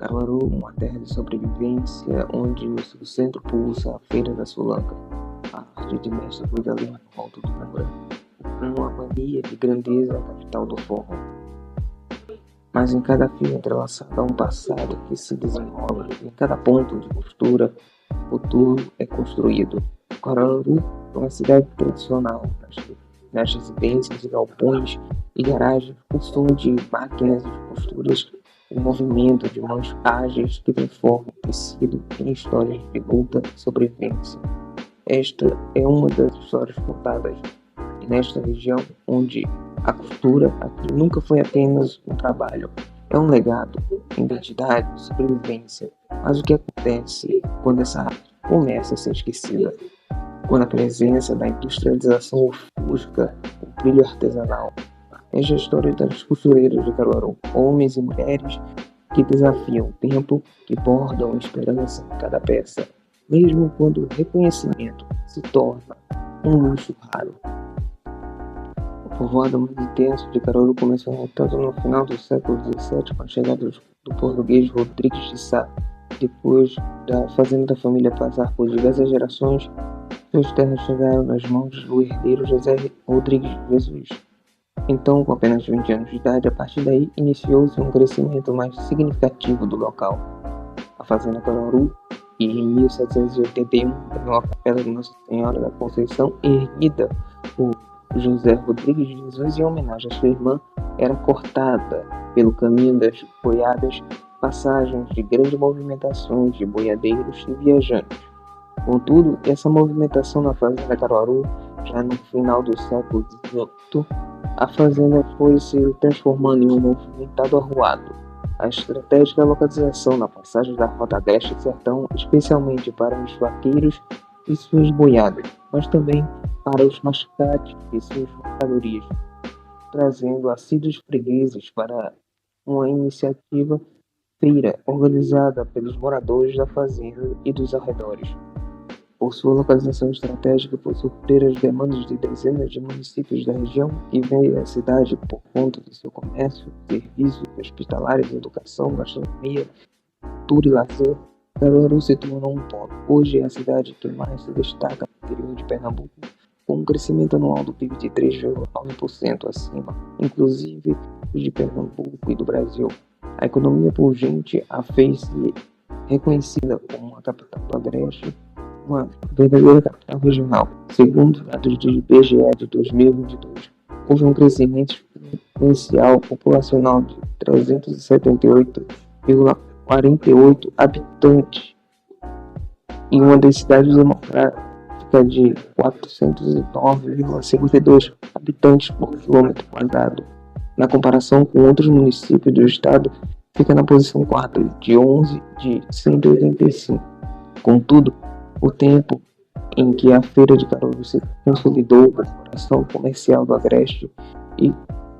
Caruaru, uma terra de sobrevivência, onde no seu centro pulsa a Feira da Sulanca, a arte de mestre cuida ali no alto do Moura, uma mania de grandeza, a capital do forró. Mas em cada fio entrelaçado há um passado que se desenrola, em cada ponto de costura, o futuro é construído. Caruaru é uma cidade tradicional, nas residências, galpões e garagens, o som de máquinas de costuras, o movimento de mãos ágeis que transformam o tecido em histórias de luta e sobrevivência. Esta é uma das histórias contadas nesta região, onde a costura aqui nunca foi apenas um trabalho, é um legado, identidade, sobrevivência. Mas o que acontece quando essa arte começa a ser esquecida? Quando a presença da industrialização ofusca o brilho artesanal. Esta é a história das costureiras de Caruaru, homens e mulheres que desafiam o tempo, que bordam esperança em cada peça, mesmo quando o reconhecimento se torna um luxo raro. O povoado mais intenso de Caruaru começou tanto no final do século XVII, com a chegada do português Rodrigues de Sá. Depois da fazenda da família passar por diversas gerações, suas terras chegaram nas mãos do herdeiro José Rodrigues de Jesus. Então, com apenas 20 anos de idade, a partir daí iniciou-se um crescimento mais significativo do local. A fazenda Caruaru, e em 1781 ganhou a capela de Nossa Senhora da Conceição, erguida por José Rodrigues de Jesus em homenagem à sua irmã, era cortada pelo caminho das boiadas, passagens de grandes movimentações de boiadeiros e viajantes. Contudo, essa movimentação na fazenda Caruaru, já no final do século XVIII, a fazenda foi se transformando em um movimentado arruado. A estratégica localização na passagem da Rota Agreste-Sertão, especialmente para os vaqueiros e suas boiadas, mas também para os mascates e suas mercadorias, trazendo assíduos fregueses para uma iniciativa feira organizada pelos moradores da fazenda e dos arredores. Por sua localização estratégica, por suprir as demandas de dezenas de municípios da região que veem a cidade por conta do seu comércio, serviços hospitalares, educação, gastronomia, cultura e lazer, Caruaru se tornou um polo. Hoje é a cidade que mais se destaca no interior de Pernambuco, com um crescimento anual do PIB de 3,9% acima, inclusive de Pernambuco e do Brasil. A economia pujante a fez-se reconhecida como uma capital do Agreste, uma verdadeira capital regional. Segundo dados do IBGE de 2022, houve um crescimento exponencial populacional de 378,48 habitantes e uma densidade demográfica de 409,52 habitantes por quilômetro quadrado. Na comparação com outros municípios do estado, fica na posição 4, de 11 de 185. Contudo, o tempo em que a Feira de Caruaru se consolidou como coração comercial do Agreste e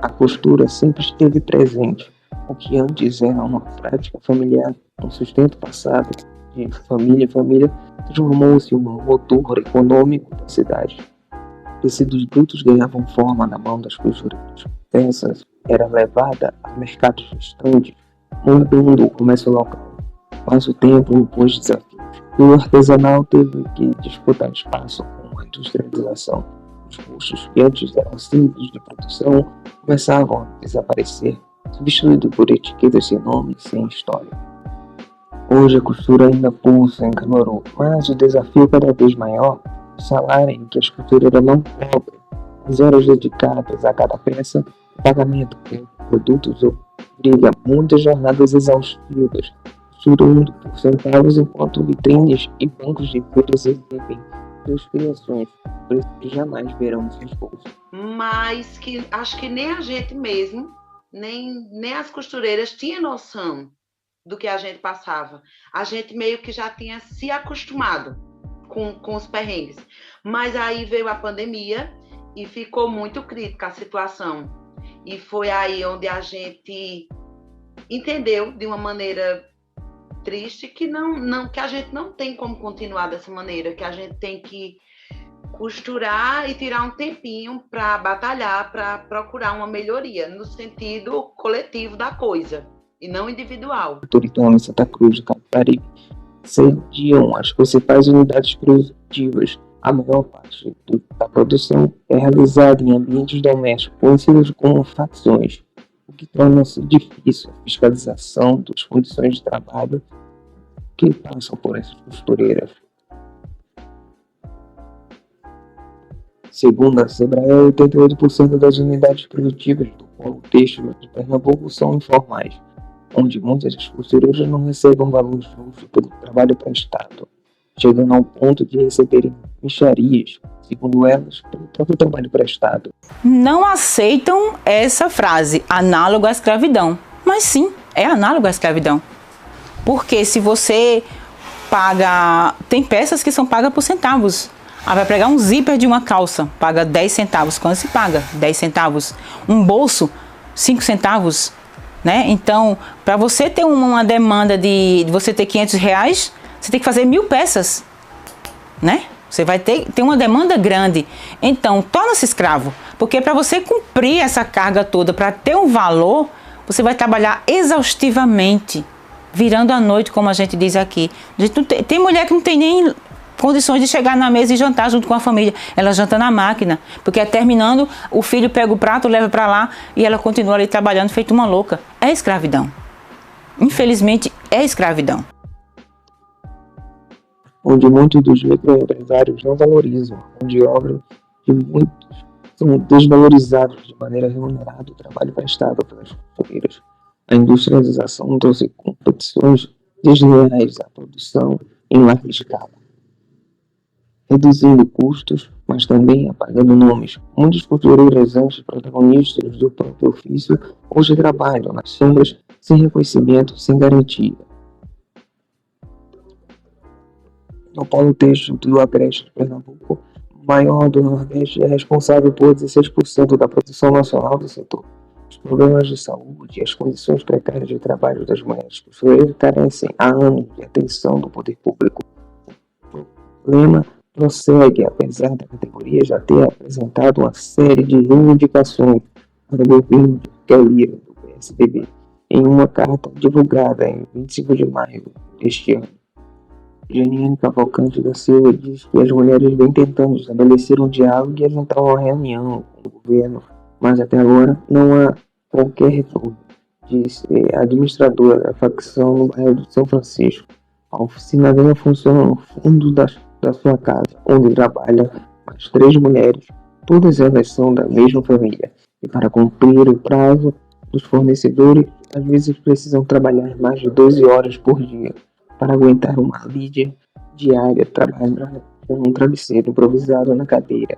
a costura sempre esteve presente. O que antes era uma prática familiar, um sustento passado de família em família, transformou-se em um motor econômico da cidade. Tecidos brutos ganhavam forma na mão das costureiras. Peças era levada a mercados distantes, moldando o comércio local. Mas o tempo impôs desafios. E o artesanal teve que disputar espaço com a industrialização. Os custos que antes eram simples de produção começavam a desaparecer, substituídos por etiquetas sem nome e sem história. Hoje a costura ainda pulsa em Caruaru, mas o desafio é cada vez maior. O salário em que as costureiras não cobram, as horas dedicadas a cada peça, o pagamento por produtos obriga muitas jornadas exaustivas, costurando por centavos enquanto vitrines e bancos de feiras exibem suas criações, preços que jamais verão nos seus bolsos. Mas que acho que nem a gente mesmo, nem as costureiras tinham noção do que a gente passava. A gente meio que já tinha se acostumado com os perrengues. Mas aí veio a pandemia e ficou muito crítica a situação. E foi aí onde a gente entendeu de uma maneira triste que que a gente não tem como continuar dessa maneira, que a gente tem que costurar e tirar um tempinho para batalhar, para procurar uma melhoria no sentido coletivo da coisa. e não individual. Toritama e Santa Cruz do Capibaribe sediam as principais unidades produtivas. A maior parte da produção é realizada em ambientes domésticos, conhecidos como facções, o que torna-se difícil a fiscalização das condições de trabalho que passam por essas costureiras. Segundo a Sebrae, 88% das unidades produtivas do polo têxtil de Pernambuco são informais, onde muitas das costureiras não recebem um valor justo pelo trabalho prestado, chegando ao ponto de receberem mixarias, segundo elas, pelo próprio trabalho prestado. Não aceitam essa frase, análogo à escravidão. Mas sim, é análogo à escravidão. Porque se você paga... Tem peças que são pagas por centavos. Vai pegar um zíper de uma calça, paga 10 centavos. Quando se paga? 10 centavos. Um bolso, 5 centavos. Né? Então, para você ter uma demanda de você ter R$500, você tem que fazer 1000 peças. Né? Você vai ter uma demanda grande. Então, torna-se escravo. Porque para você cumprir essa carga toda, para ter um valor, você vai trabalhar exaustivamente, virando a noite, como a gente diz aqui. Tem mulher que não tem nem condições de chegar na mesa e jantar junto com a família. Ela janta na máquina, porque terminando, o filho pega o prato, leva para lá e ela continua ali trabalhando feito uma louca. É escravidão. Infelizmente, é escravidão. Onde muitos dos microempresários não valorizam a mão de obra e muitos são desvalorizados de maneira remunerada o trabalho prestado pelas costureiras. A industrialização trouxe competições desleais à produção em larga escala, reduzindo custos, mas também apagando nomes. Muitas costureiras, antes protagonistas do próprio ofício, hoje trabalham nas sombras, sem reconhecimento, sem garantia. No polo têxtil do Agreste de Pernambuco, o maior do Nordeste, é responsável por 16% da produção nacional do setor. Os problemas de saúde e as condições precárias de trabalho das mulheres costureiras carecem há anos de atenção do poder público. O problema prossegue, apesar da categoria já ter apresentado uma série de reivindicações para o governo de Calheira, do PSDB, em uma carta divulgada em 25 de maio deste ano. Janiane Cavalcante da Silva diz que as mulheres vêm tentando estabelecer um diálogo e agendar uma reunião com o governo, mas até agora não há qualquer retorno, disse a administradora da facção no bairro de São Francisco. A oficina dela funciona no fundo da sua casa, onde trabalham mais 3 mulheres, todas elas são da mesma família, e para cumprir o prazo dos fornecedores, às vezes precisam trabalhar mais de 12 horas por dia para aguentar uma lidia diária trabalhando com um travesseiro improvisado na cadeira.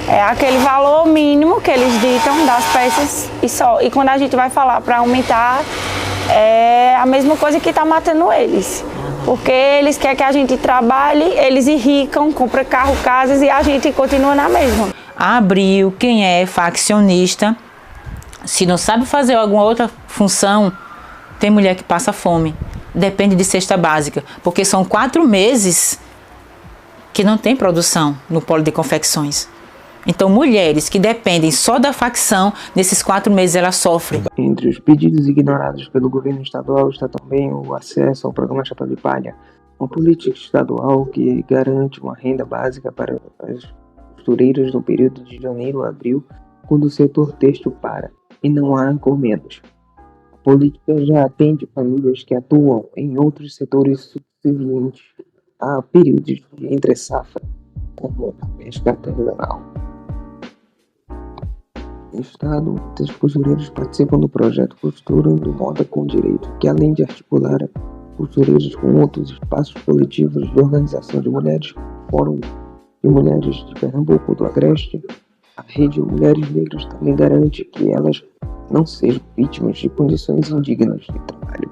É aquele valor mínimo que eles ditam das peças e só. E quando a gente vai falar para aumentar, é a mesma coisa que está matando eles. Porque eles querem que a gente trabalhe, eles enricam, compram carro, casas e a gente continua na mesma. Abril, quem é faccionista, se não sabe fazer alguma outra função, tem mulher que passa fome. Depende de cesta básica, porque são 4 meses que não tem produção no polo de confecções. Então, mulheres que dependem só da facção, nesses 4 meses elas sofrem. Entre os pedidos ignorados pelo governo estadual está também o acesso ao programa Chapéu de Palha, uma política estadual que garante uma renda básica para as costureiras no período de janeiro a abril, quando o setor têxtil para e não há encomendas. A política já atende famílias que atuam em outros setores subsequentes a períodos de entre-safra, como a pesca artesanal. No estado, muitas costureiras participam do projeto Costurando Moda com Direito, que além de articular costureiras com outros espaços coletivos de organização de mulheres, Fórum de Mulheres de Pernambuco do Agreste, a Rede Mulheres Negras também garante que elas não sejam vítimas de condições indignas de trabalho.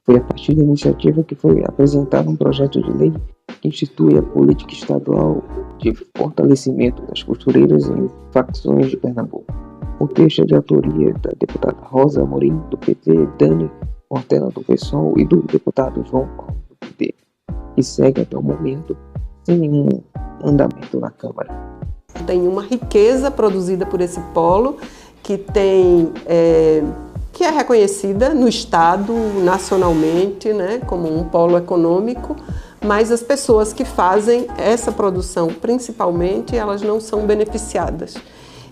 Foi a partir da iniciativa que foi apresentado um projeto de lei que institui a política estadual de fortalecimento das costureiras em facções de Pernambuco. O texto é de autoria da deputada Rosa Amorim, do PT, Dani Portela, do PSOL, e do deputado João Paulo, do PT, e segue até o momento sem nenhum andamento na Câmara. Tem uma riqueza produzida por esse polo que que é reconhecida no Estado, nacionalmente, né, como um polo econômico, mas as pessoas que fazem essa produção, principalmente, elas não são beneficiadas.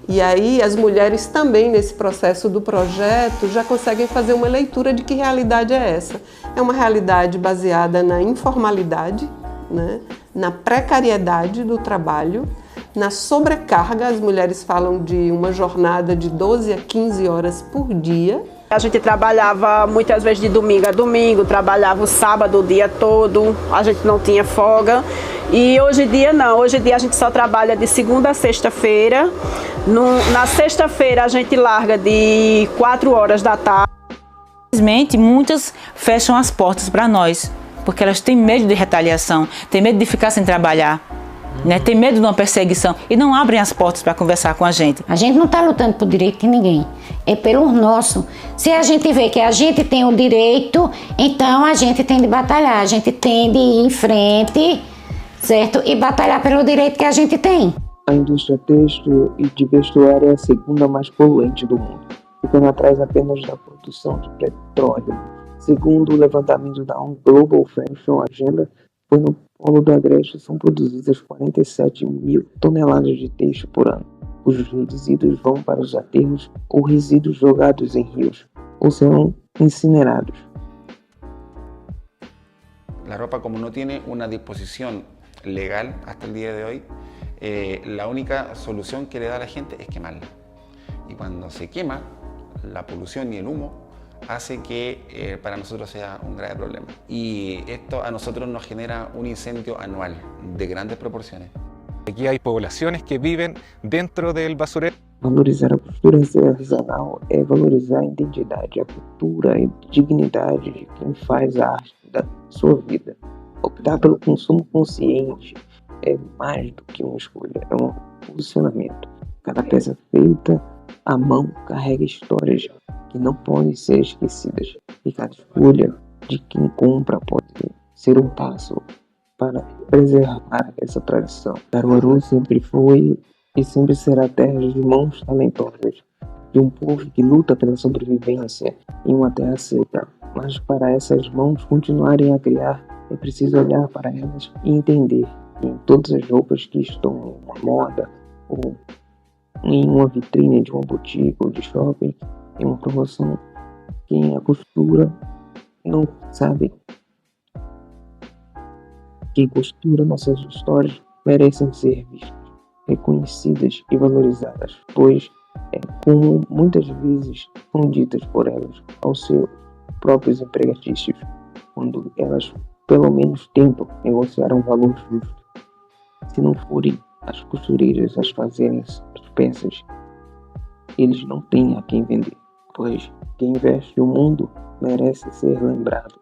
E aí as mulheres também, nesse processo do projeto, já conseguem fazer uma leitura de que realidade é essa. É uma realidade baseada na informalidade, né, na precariedade do trabalho, na sobrecarga. As mulheres falam de uma jornada de 12 a 15 horas por dia. A gente trabalhava muitas vezes de domingo a domingo, trabalhava o sábado o dia todo, a gente não tinha folga. E hoje em dia não, hoje em dia a gente só trabalha de segunda a sexta-feira. Na sexta-feira a gente larga de 4 horas da tarde. Infelizmente, muitas fecham as portas para nós, porque elas têm medo de retaliação, têm medo de ficar sem trabalhar, né? Têm medo de uma perseguição e não abrem as portas para conversar com a gente. A gente não está lutando por direito de ninguém, é pelo nosso. Se a gente vê que a gente tem o direito, então a gente tem de batalhar, a gente tem de ir em frente, certo? E batalhar pelo direito que a gente tem. A indústria têxtil e de vestuário é a segunda mais poluente do mundo, ficando atrás apenas da produção de petróleo. Segundo o levantamento da Global Fashion Agenda, foi no polo do Agreste são produzidas 47 mil toneladas de têxtil por ano, cujos resíduos vão para os aterros ou resíduos jogados em rios, ou serão incinerados. La ropa, como no tiene una disposición legal hasta el día de hoy, la única solución que le da a la gente es quemarla. Y cuando se quema, la polución y el humo hace que para nosotros sea un grave problema. Y esto a nosotros nos genera un incendio anual de grandes proporciones. Aquí hay poblaciones que viven dentro del basurero. Valorizar a cultura artesanal é valorizar a identidade, a cultura e dignidade de quem faz a arte da sua vida. Optar pelo consumo consciente é mais do que uma escolha, é um posicionamento. Cada peça feita à mão carrega histórias que não podem ser esquecidas, e cada escolha de quem compra pode ser um passo para preservar essa tradição. Caruaru sempre foi e sempre será terra de mãos talentosas, de um povo que luta pela sobrevivência em uma terra seca. Mas para essas mãos continuarem a criar, é preciso olhar para elas e entender que em todas as roupas que estão em uma moda ou em uma vitrine de uma boutique ou de shopping, em uma promoção, quem a costura não sabe que costura nossas histórias merecem ser vistas, reconhecidas e valorizadas, pois como muitas vezes são ditas por elas aos seus próprios empregatícios, quando elas pelo menos tentam negociar um valor justo. Se não forem as costureiras a fazerem as peças, eles não têm a quem vender, pois quem veste o mundo merece ser lembrado.